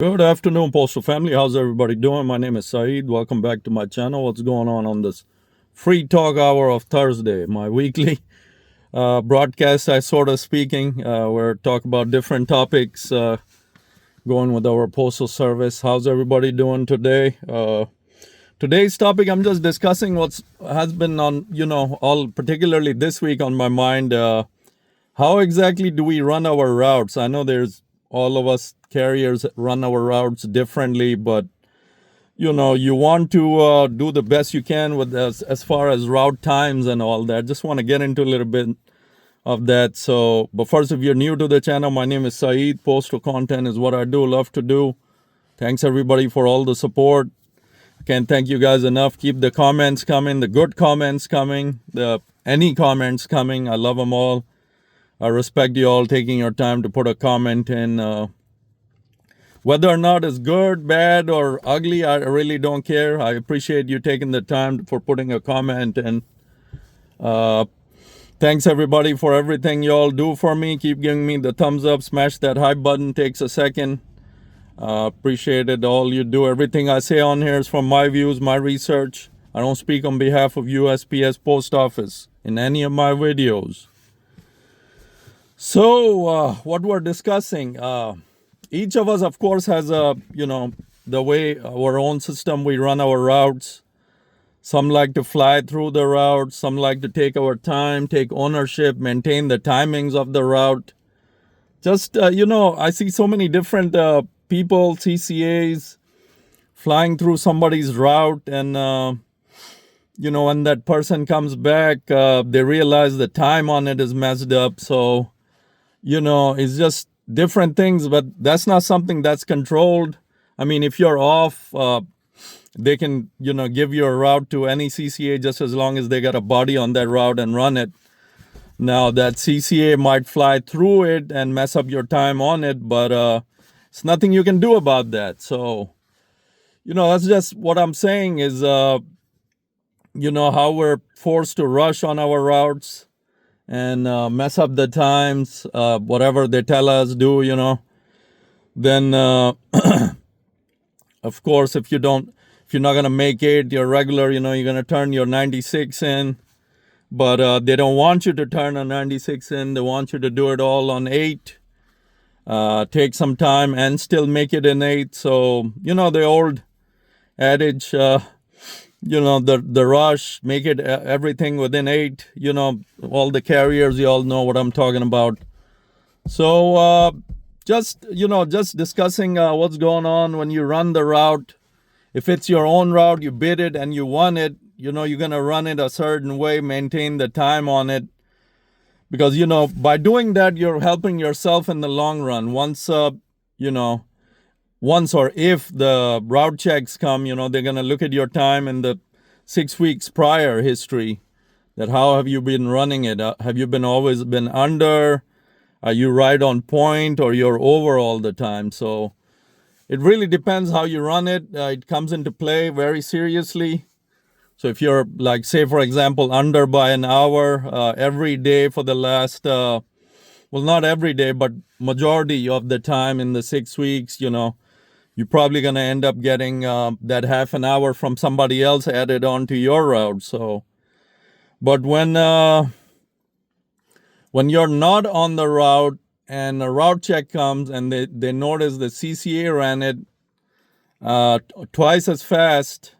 Good afternoon, Postal Family. How's everybody doing? My name is Saeed. Welcome back to my channel. What's going on this free talk hour of Thursday, my weekly broadcast, I sort of speaking, where talk about different topics going with our postal service. How's everybody doing today? Today's topic, I'm just discussing what's has been on, all particularly this week on my mind. How exactly do we run our routes? I know there's all of us carriers run our routes differently, but you want to do the best you can with as far as route times and all that. Just want to get into a little bit of that. So, but first, if you're new to the channel, my name is Saeed. Postal content is what I do, love to do. Thanks everybody for all the support. I can't thank you guys enough. Keep the comments coming, the good comments coming, the any comments coming. I love them all. I respect you all taking your time to put a comment in. Whether or not it's good, bad, or ugly, I really don't care. I appreciate you taking the time for putting a comment. And thanks everybody for everything you all do for me. Keep giving me the thumbs up. Smash that hype button. Takes a second. Appreciate it. All you do. Everything I say on here is from my views, my research. I don't speak on behalf of USPS Post Office in any of my videos. So what we're discussing, each of us, of course, has the way our own system we run our routes. Some like to fly through the route. Some like to take our time, take ownership, maintain the timings of the route. Just, I see so many different people, CCAs, flying through somebody's route. And, when that person comes back, they realize the time on it is messed up. So, it's just different things, but that's not something that's controlled. I mean, if you're off, they can, give you a route to any CCA just as long as they got a body on that route and run it. Now, that CCA might fly through it and mess up your time on it, but it's nothing you can do about that. So, that's just what I'm saying is, how we're forced to rush on our routes and mess up the times, whatever they tell us do, then of course, if you're not going to make it your regular, you're going to turn your 96 in, but they don't want you to turn a 96 in. They want you to do it all on 8, take some time and still make it in 8. So, the old adage, the rush, make it everything within 8, all the carriers, you all know what I'm talking about. So just discussing what's going on when you run the route. If it's your own route, you bid it and you won it, you're going to run it a certain way, maintain the time on it. Because, by doing that, you're helping yourself in the long run. Once or if the route checks come, they're going to look at your time in the 6 weeks prior history. That how have you been running it? Have you always been under? Are you right on point, or you're over all the time? So it really depends how you run it. It comes into play very seriously. So if you're like, say, for example, under by an hour every day for the last, well, not every day, but majority of the time in the 6 weeks, you're probably going to end up getting that half an hour from somebody else added on to your route. So, but when you're not on the route and a route check comes and they notice the CCA ran it twice as fast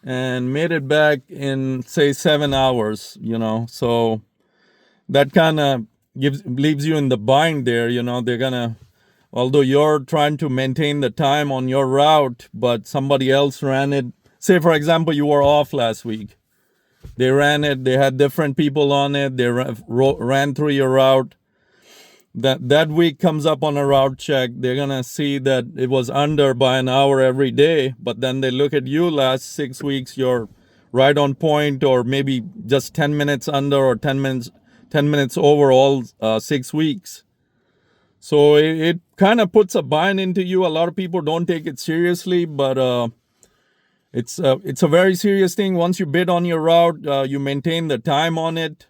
and made it back in, say, 7 hours, so that kind of leaves you in the bind there. They're going to, although you're trying to maintain the time on your route, but somebody else ran it. Say, for example, you were off last week. They ran it. They had different people on it. They ran through your route. That week comes up on a route check. They're going to see that it was under by an hour every day. But then they look at you last 6 weeks, you're right on point, or maybe just 10 minutes under or 10 minutes over all 6 weeks. So it kind of puts a bind into you. A lot of people don't take it seriously, but it's a very serious thing. Once you bid on your route, you maintain the time on it.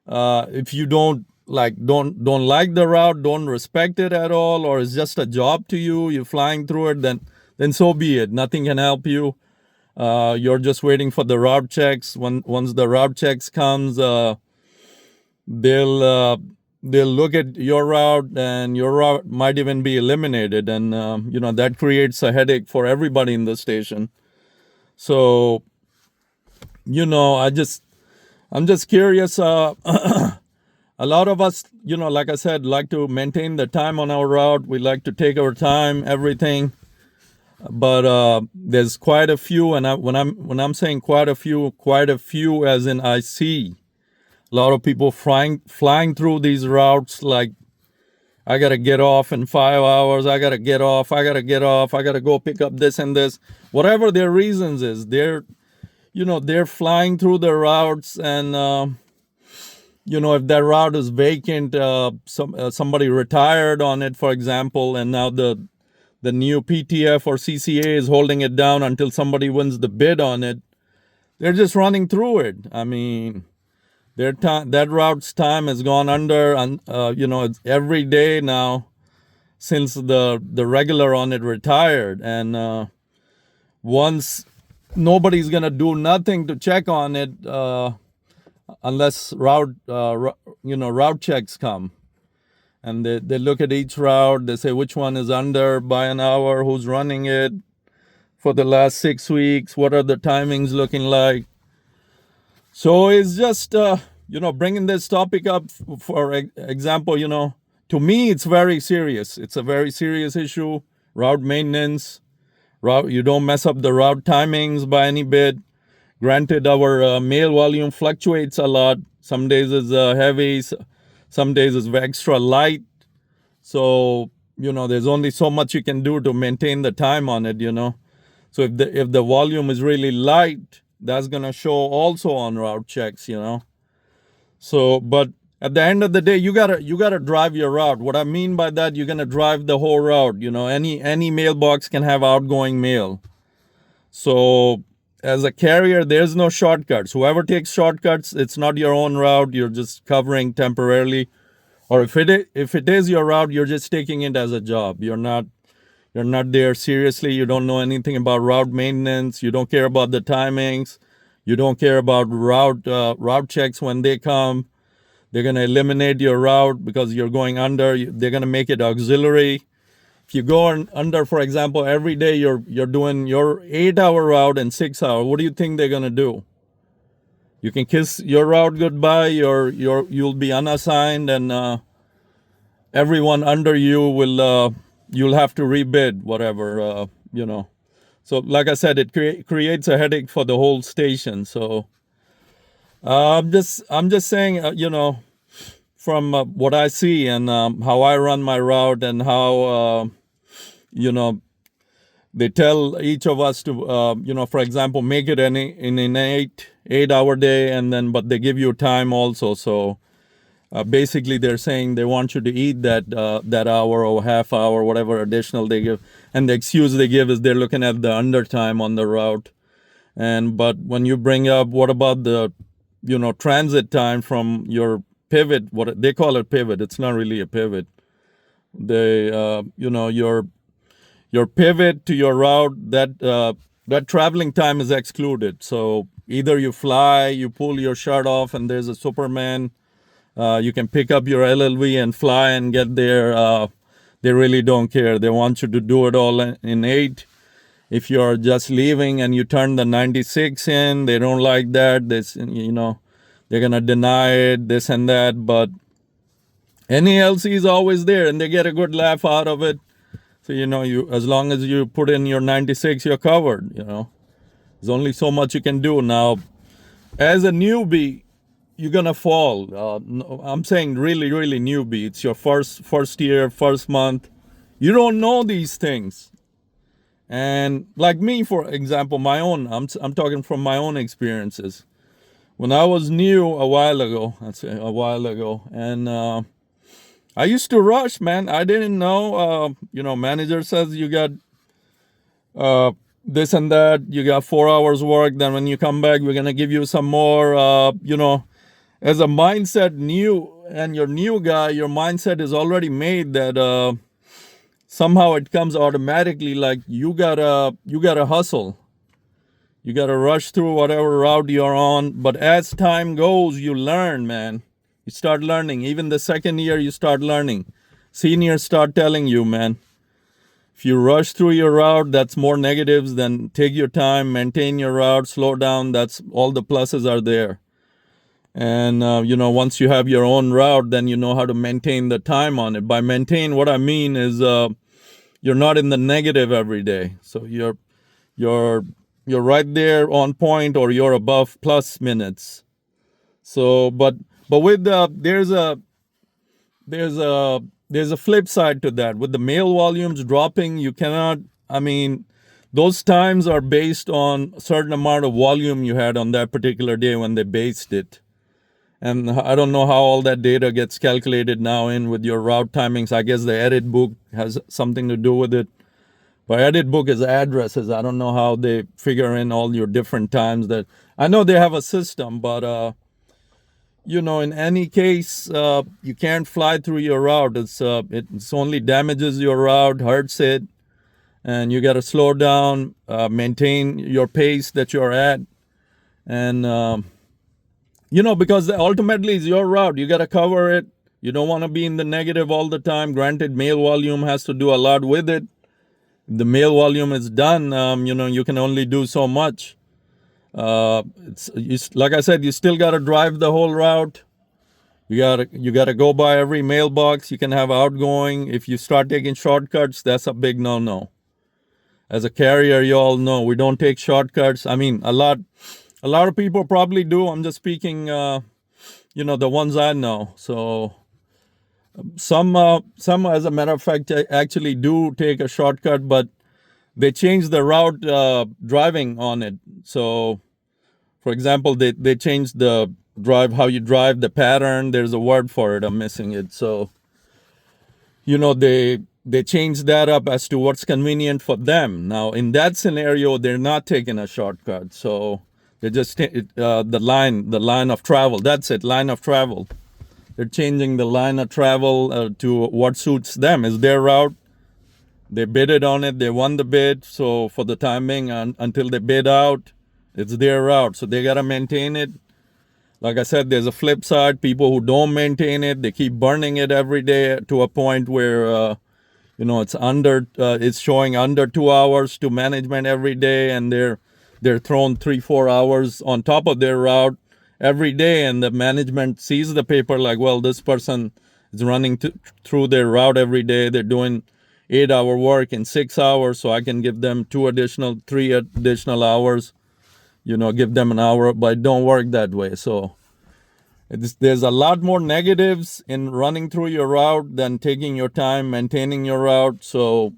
If you don't like don't like the route, don't respect it at all, or it's just a job to you, you're flying through it, then so be it. Nothing can help you. You're just waiting for the route checks. Once the route checks comes, they'll they'll look at your route, and your route might even be eliminated, and that creates a headache for everybody in the station. So I'm just curious. A lot of us, like I said, like to maintain the time on our route. We like to take our time, everything. But there's quite a few, and when I'm saying quite a few, as in I see a lot of people flying through these routes. Like, I gotta get off in 5 hours. I gotta get off. I gotta go pick up this and this. Whatever their reasons is, they're flying through the routes, and if that route is vacant, somebody retired on it, for example, and now the new PTF or CCA is holding it down until somebody wins the bid on it. They're just running through it. I mean, that route's time has gone under, and it's every day now since the regular on it retired, and once nobody's gonna do nothing to check on it unless route checks come, and they look at each route. They say which one is under by an hour, who's running it for the last 6 weeks, what are the timings looking like. So it's just bringing this topic up for example. To me, it's very serious. It's a very serious issue. Route maintenance, you don't mess up the route timings by any bit. Granted, our mail volume fluctuates a lot. Some days it's heavy, some days it's extra light. So there's only so much you can do to maintain the time on it. So if the volume is really light, that's gonna show also on route checks. So, but at the end of the day, you gotta drive your route. What I mean by that, you're gonna drive the whole route. Any mailbox can have outgoing mail. So as a carrier, there's no shortcuts. Whoever takes shortcuts, it's not your own route. You're just covering temporarily. Or if it is your route, you're just taking it as a job. You're not there seriously. You don't know anything about route maintenance. You don't care about the timings. You don't care about route checks when they come. They're gonna eliminate your route because you're going under. They're gonna make it auxiliary. If you go under, for example, every day you're doing your 8-hour route in 6 hours, what do you think they're gonna do? You can kiss your route goodbye. You'll be unassigned, and everyone under you will you'll have to rebid whatever. So like I said, it creates a headache for the whole station. So I'm just saying, from what I see, and how I run my route, and how they tell each of us to for example, make it in an 8-hour day, and then but they give you time also. So basically they're saying they want you to eat that hour or half hour, whatever additional they give, and the excuse they give is they're looking at the undertime on the route. But when you bring up, what about the transit time from your pivot, what they call it, pivot, it's not really a pivot. They your pivot to your route, that traveling time is excluded. So either you fly, you pull your shirt off, and there's a Superman. You can pick up your LLV and fly and get there. They really don't care. They want you to do it all in 8. If you're just leaving and you turn the 96 in, they don't like that. They're gonna deny it, this and that. But NELC is always there, and they get a good laugh out of it. So you as long as you put in your 96, you're covered. There's only so much you can do. Now, as a newbie, you're gonna fall. I'm saying really, really newbie. It's your first year, first month. You don't know these things. And like me, for example, I'm talking from my own experiences. When I was new a while ago, and I used to rush, man. I didn't know. Manager says you got this and that. You got 4 hours work. Then when you come back, we're gonna give you some more. as a mindset new, and you're new guy, your mindset is already made that somehow it comes automatically, like you gotta hustle. You got to rush through whatever route you're on. But as time goes, you learn, man. You start learning. Even the second year, you start learning. Seniors start telling you, man, if you rush through your route, that's more negatives than take your time, maintain your route, slow down. That's all the pluses are there. And, once you have your own route, then you know how to maintain the time on it. By maintain, what I mean is you're not in the negative every day. So you're you're right there on point, or you're above plus minutes. So but with there's a there's a flip side to that. With the mail volumes dropping, you cannot, I mean, those times are based on a certain amount of volume you had on that particular day when they based it. And I don't know how all that data gets calculated now in with your route timings. I guess the edit book has something to do with it. But edit book is addresses. I don't know how they figure in all your different times. That I know they have a system, but in any case, you can't fly through your route. It's only damages your route, hurts it, and you got to slow down, maintain your pace that you're at, and because ultimately it's your route. You got to cover it. You don't want to be in the negative all the time. Granted, mail volume has to do a lot with it. The mail volume is done, you can only do so much. Like I said, you still got to drive the whole route. You gotta go by every mailbox. You can have outgoing. If you start taking shortcuts, that's a big no-no. As a carrier, you all know we don't take shortcuts. I mean, a lot of people probably do. I'm just speaking, the ones I know. So some, as a matter of fact, actually do take a shortcut, but they change the route driving on it. So, for example, they changed the how you drive, the pattern. There's a word for it. I'm missing it. So, they change that up as to what's convenient for them. Now, in that scenario, they're not taking a shortcut. So they just the line of travel. That's it, line of travel. They're changing the line of travel to what suits them. Is their route. They bidded on it. They won the bid. So for the time being, until they bid out, it's their route. So they got to maintain it. Like I said, there's a flip side. People who don't maintain it, they keep burning it every day to a point where, it's showing under 2 hours to management every day. And they're thrown 3-4 hours on top of their route every day. And the management sees the paper like, well, this person is running through their route every day. They're doing 8-hour work in 6 hours, so I can give them 3 additional hours, give them an hour, but it don't work that way. So there's a lot more negatives in running through your route than taking your time, maintaining your route. So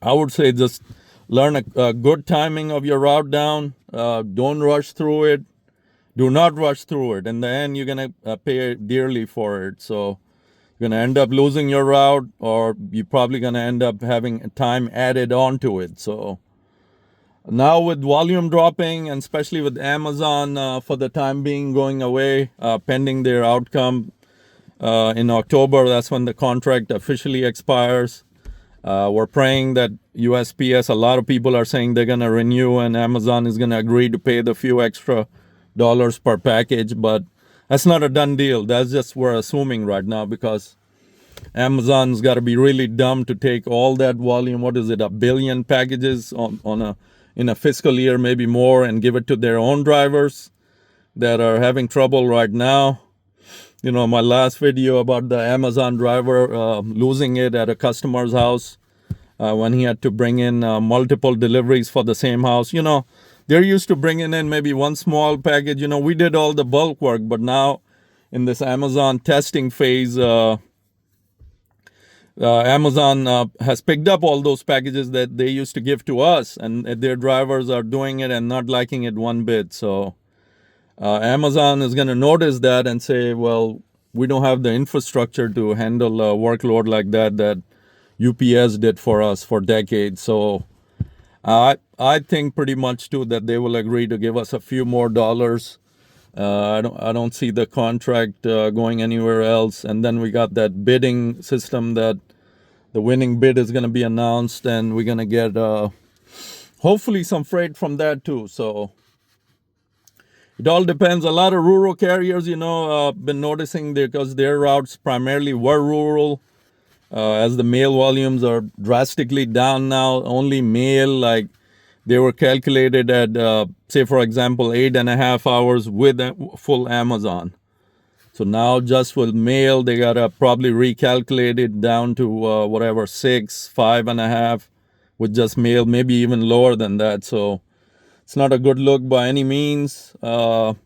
I would say just learn a good timing of your route down. Don't rush through it. Do not rush through it. In the end, you're going to pay dearly for it. So you're going to end up losing your route, or you're probably going to end up having time added onto it. So now with volume dropping, and especially with Amazon for the time being going away, pending their outcome in October, that's when the contract officially expires. We're praying that USPS, a lot of people are saying they're going to renew, and Amazon is going to agree to pay the few extra dollars per package, but that's not a done deal. That's just we're assuming right now, because Amazon's got to be really dumb to take all that volume. What is it, 1 billion packages in a fiscal year, maybe more, and give it to their own drivers that are having trouble right now. My last video about the Amazon driver losing it at a customer's house when he had to bring in multiple deliveries for the same house. They're used to bringing in maybe one small package. We did all the bulk work, but now in this Amazon testing phase, Amazon has picked up all those packages that they used to give to us, and their drivers are doing it and not liking it one bit. So Amazon is going to notice that and say, well, we don't have the infrastructure to handle a workload like that UPS did for us for decades. So I think pretty much too that they will agree to give us a few more dollars I don't see the contract going anywhere else. And then we got that bidding system that the winning bid is going to be announced, and we're going to get hopefully some freight from that too. So it all depends. A lot of rural carriers, been noticing because their routes primarily were rural. As the mail volumes are drastically down now, only mail, like they were calculated at, say, for example, 8.5 hours with a full Amazon. So now just with mail, they got to probably recalculate it down to whatever, 6, 5.5 with just mail, maybe even lower than that. So it's not a good look by any means. God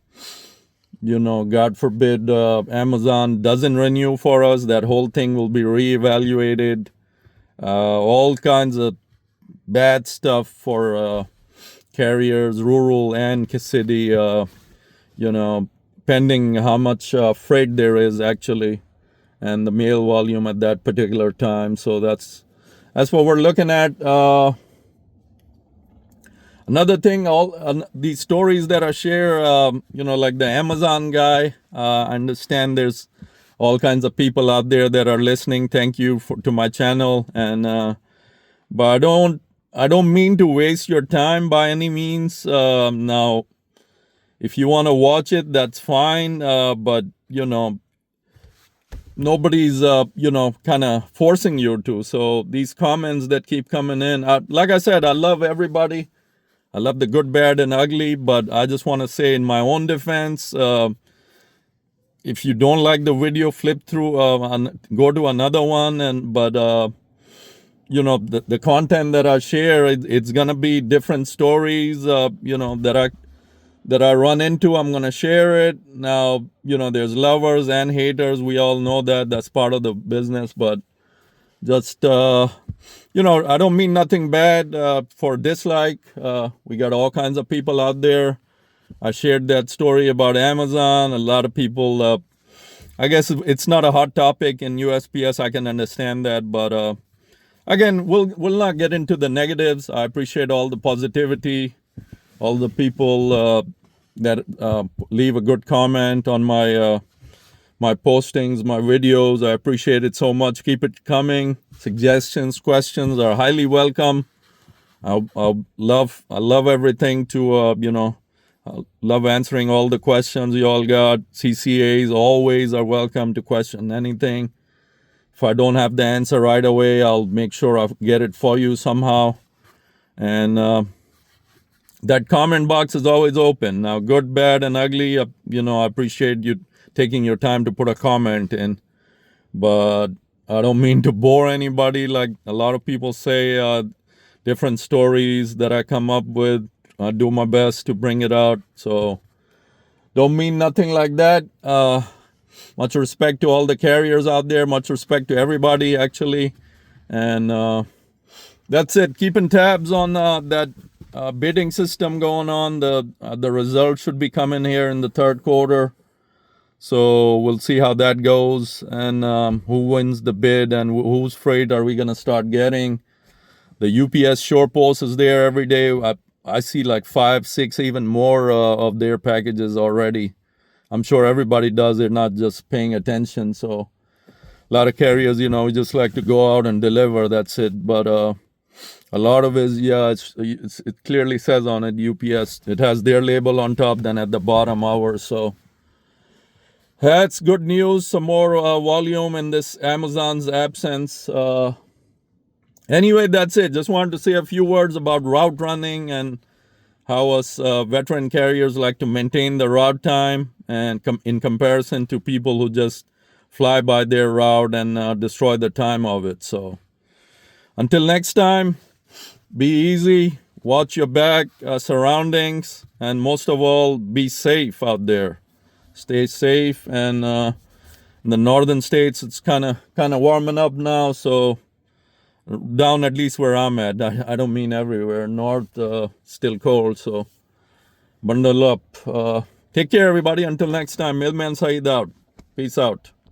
forbid Amazon doesn't renew for us. That whole thing will be reevaluated. All kinds of bad stuff for carriers, rural and city, pending how much freight there is actually and the mail volume at that particular time. So that's what we're looking at. Another thing, all these stories that I share, like the Amazon guy, I understand there's all kinds of people out there that are listening. Thank you to my channel, and but I don't mean to waste your time by any means. Now, if you want to watch it, that's fine. But nobody's kind of forcing you to. So these comments that keep coming in, like I said, I love everybody. I love the good, bad, and ugly, but I just want to say in my own defense, if you don't like the video, flip through and go to another one. But the content that I share, it's gonna be different stories, that I run into. I'm gonna share it. Now, there's lovers and haters. We all know that. That's part of the business, but just I don't mean nothing bad for dislike. We got all kinds of people out there. I shared that story about Amazon. A lot of people, I guess it's not a hot topic in USPS. I can understand that, but again, we'll not get into the negatives. I appreciate all the positivity, all the people that leave a good comment on my postings, my videos. I appreciate it so much. Keep it coming. Suggestions, questions are highly welcome. I love everything to, I love answering all the questions you all got. CCAs always are welcome to question anything. If I don't have the answer right away, I'll make sure I get it for you somehow. And that comment box is always open. Now, good, bad, and ugly, I appreciate you taking your time to put a comment in. But I don't mean to bore anybody. Like a lot of people say, different stories that I come up with. I do my best to bring it out. So don't mean nothing like that. Much respect to all the carriers out there. Much respect to everybody, actually. And that's it. Keeping tabs on that bidding system going on. The results should be coming here in the third quarter. So we'll see how that goes, and who wins the bid, and whose freight are we going to start getting. The UPS short post is there every day. I see like 5, 6, even more of their packages already. I'm sure everybody does. They're not just paying attention. So a lot of carriers, just like to go out and deliver. That's it. But a lot of it, it clearly says on it, UPS. It has their label on top, then at the bottom ours. So that's good news. Some more volume in this Amazon's absence. Anyway, that's it. Just wanted to say a few words about route running and how us veteran carriers like to maintain the route time and in comparison to people who just fly by their route and destroy the time of it. So until next time, be easy, watch your back, surroundings, and most of all, be safe out there. Stay safe. And in the northern states, it's kind of warming up now. So down at least where I'm at, I don't mean everywhere. North still cold. So bundle up. Take care, everybody. Until next time, Mailman Saeed out. Peace out.